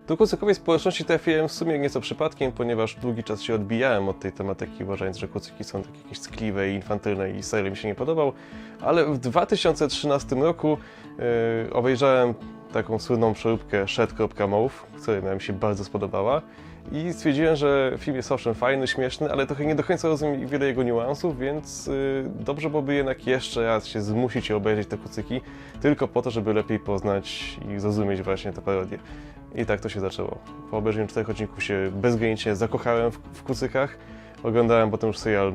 Do kucykowej społeczności trafiłem w sumie nieco przypadkiem, ponieważ długi czas się odbijałem od tej tematyki, uważając, że kucyki są takie jakieś ckliwe i infantylne i serial mi się nie podobał. Ale w 2013 roku obejrzałem taką słynną przeróbkę Shed.move, która mi się bardzo spodobała. I stwierdziłem, że film jest owszem fajny, śmieszny, ale trochę nie do końca rozumiem wiele jego niuansów, więc dobrze byłoby jednak jeszcze raz się zmusić i obejrzeć te kucyki, tylko po to, żeby lepiej poznać i zrozumieć właśnie tę parodię. I tak to się zaczęło. Po obejrzeniu 4 odcinków się bezgranicznie zakochałem w kucykach, oglądałem potem już serial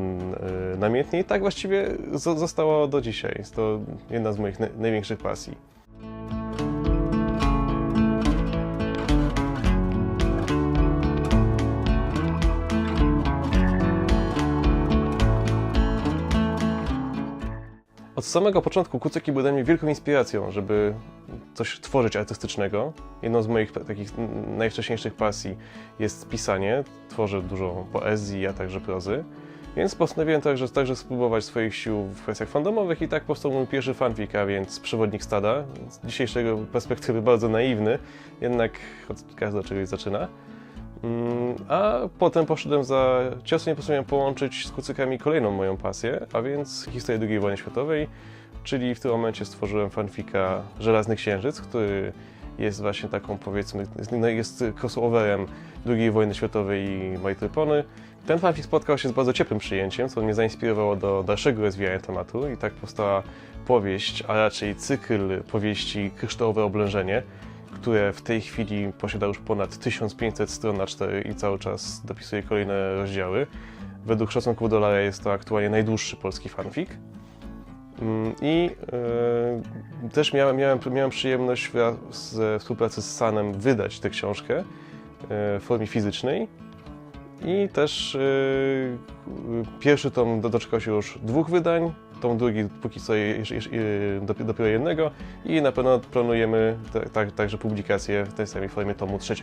namiętnie i tak właściwie zostało do dzisiaj. Jest to jedna z moich największych pasji. Od samego początku kucyki były dla mnie wielką inspiracją, żeby coś tworzyć artystycznego. Jedną z moich takich najwcześniejszych pasji jest pisanie. Tworzę dużo poezji, a także prozy. Więc postanowiłem także spróbować swoich sił w kwestiach fandomowych i tak powstał mój pierwszy fanfic, a więc Przewodnik Stada. Z dzisiejszej perspektywy bardzo naiwny, jednak każdy od czegoś zaczyna. A potem poszedłem za ciosem i postanowiłem połączyć z kucykami kolejną moją pasję, a więc historię II wojny światowej, czyli w tym momencie stworzyłem fanfika Żelazny Księżyc, który jest właśnie taką, powiedzmy, jest crossoverem II wojny światowej i mojej Trypony. Ten fanfic spotkał się z bardzo ciepłym przyjęciem, co mnie zainspirowało do dalszego rozwijania tematu i tak powstała powieść, a raczej cykl powieści Kryształowe Oblężenie, które w tej chwili posiada już ponad 1500 stron na 4 i cały czas dopisuje kolejne rozdziały. Według szacunków Dolara jest to aktualnie najdłuższy polski fanfic. I też miałem przyjemność ze współpracy z Sanem wydać tę książkę w formie fizycznej. I też pierwszy tom doczekał się już 2 wydań, tom drugi póki co dopiero jednego i na pewno planujemy także publikację w tej samej formie tomu 3.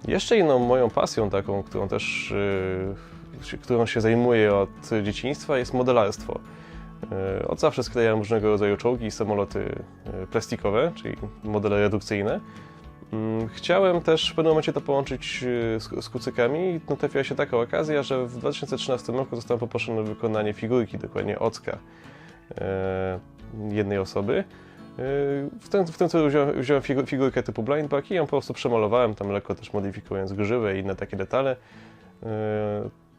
Jeszcze inną moją pasją taką, którą się zajmuję od dzieciństwa, jest modelarstwo. Od zawsze sklejałem różnego rodzaju czołgi i samoloty plastikowe, czyli modele redukcyjne. Chciałem też w pewnym momencie to połączyć z kucykami i trafiła się taka okazja, że w 2013 roku zostałem poproszony o wykonanie figurki, dokładnie Ocka, jednej osoby. W tym celu wziąłem figurkę typu blind bag i ją po prostu przemalowałem, tam lekko też modyfikując grzywę i inne takie detale.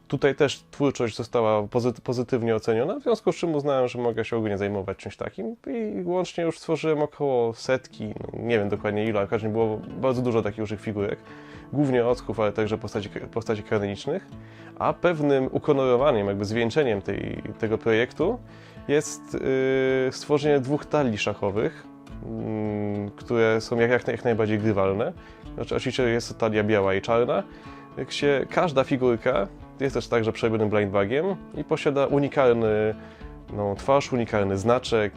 Tutaj też twórczość została pozytywnie oceniona, w związku z czym uznałem, że mogę się ogólnie zajmować czymś takim i łącznie już stworzyłem około 100, nie wiem dokładnie ile, ale każdym było bardzo dużo takich dużych figurek, głównie ocków, ale także postaci kanonicznych, a pewnym ukonorowaniem, jakby zwieńczeniem tego projektu jest stworzenie 2 talii szachowych, które są jak najbardziej grywalne. Znaczy, oczywiście jest to talia biała i czarna, gdzie każda figurka jest też także przerobionym blind bagiem i posiada unikalny twarz, unikalny znaczek.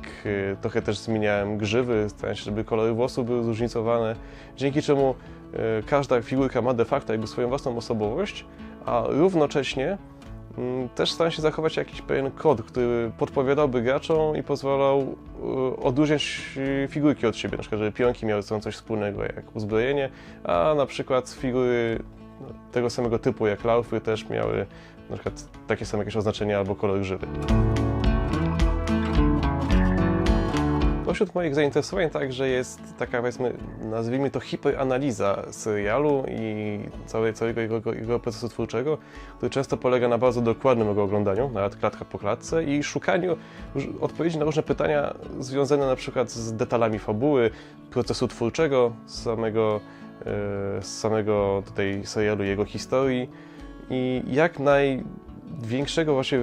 Trochę też zmieniałem grzywy, starałem się, żeby kolory włosów były zróżnicowane, dzięki czemu każda figurka ma de facto jakby swoją własną osobowość, a równocześnie też starałem się zachować jakiś pewien kod, który podpowiadałby graczom i pozwalał odróżniać figurki od siebie, na przykład, żeby pionki miały coś wspólnego jak uzbrojenie, a na przykład figury tego samego typu jak laufy też miały na przykład takie same jakieś oznaczenia albo kolor grzywy. Pośród moich zainteresowań także jest taka, powiedzmy, nazwijmy to hiperanaliza serialu i całego jego procesu twórczego, który często polega na bardzo dokładnym jego oglądaniu, nawet klatka po klatce i szukaniu odpowiedzi na różne pytania związane na przykład z detalami fabuły, procesu twórczego, z samego tutaj serialu i jego historii i jak największego właśnie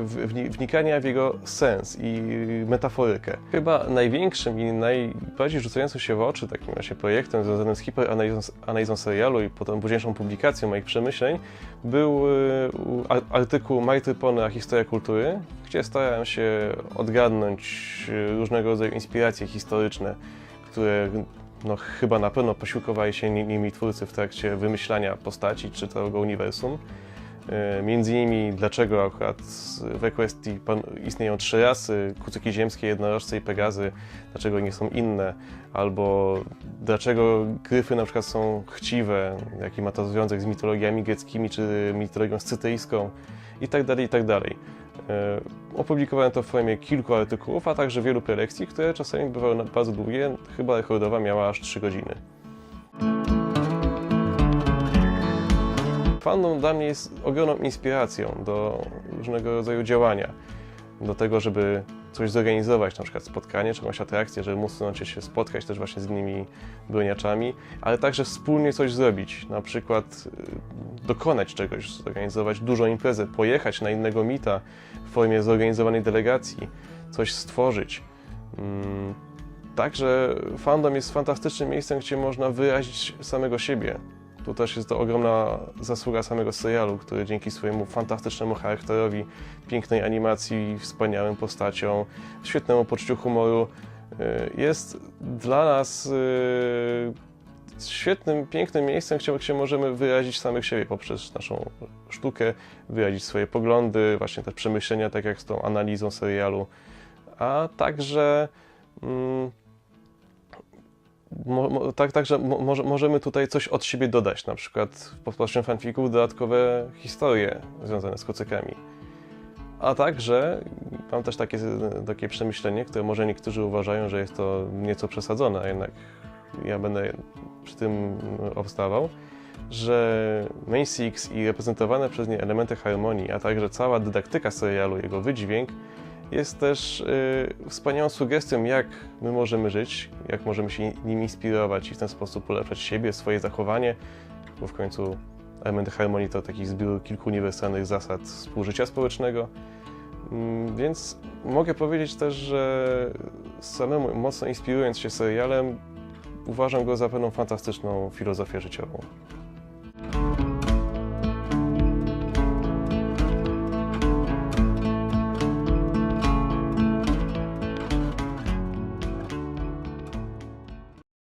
wnikania w jego sens i metaforykę. Chyba największym i najbardziej rzucającym się w oczy takim właśnie projektem związanym z hiperanalizą serialu i potem późniejszą publikacją moich przemyśleń był artykuł Mojej Trypony, a historia kultury, gdzie starałem się odgadnąć różnego rodzaju inspiracje historyczne, które no chyba na pewno posiłkowali się nimi twórcy w trakcie wymyślania postaci czy całego uniwersum. Między innymi dlaczego akurat w Equestrii istnieją 3 rasy, kucyki ziemskie, jednorożce i pegazy, dlaczego nie są inne, albo dlaczego gryfy na przykład są chciwe, jaki ma to związek z mitologiami greckimi czy mitologią scytyjską itd., itd. Opublikowałem to w formie kilku artykułów, a także wielu prelekcji, które czasami bywały bardzo długie, chyba rekordowa miała aż 3 godziny. Fandom dla mnie jest ogromną inspiracją do różnego rodzaju działania, do tego, żeby coś zorganizować, na przykład spotkanie czy jakąś atrakcję, żeby móc się spotkać też właśnie z innymi broniaczami, ale także wspólnie coś zrobić, na przykład dokonać czegoś, zorganizować dużą imprezę, pojechać na innego mita w formie zorganizowanej delegacji, coś stworzyć. Także fandom jest fantastycznym miejscem, gdzie można wyrazić samego siebie. Tu też jest to ogromna zasługa samego serialu, który dzięki swojemu fantastycznemu charakterowi, pięknej animacji, wspaniałym postaciom, świetnemu poczuciu humoru jest dla nas świetnym, pięknym miejscem, gdzie możemy wyrazić samych siebie poprzez naszą sztukę, wyrazić swoje poglądy, właśnie te przemyślenia, tak jak z tą analizą serialu, a także Także możemy tutaj coś od siebie dodać, na przykład w postaci fanfików dodatkowe historie związane z kucykami. A także mam też takie przemyślenie, które może niektórzy uważają, że jest to nieco przesadzone, a jednak ja będę przy tym obstawał, że Main Six i reprezentowane przez nie elementy harmonii, a także cała dydaktyka serialu, jego wydźwięk, jest też wspaniałą sugestią, jak my możemy żyć, jak możemy się nim inspirować i w ten sposób ulepszać siebie, swoje zachowanie, bo w końcu elementy harmonii to taki zbiór kilku uniwersalnych zasad współżycia społecznego. Więc mogę powiedzieć też, że samemu mocno inspirując się serialem, uważam go za pewną fantastyczną filozofię życiową.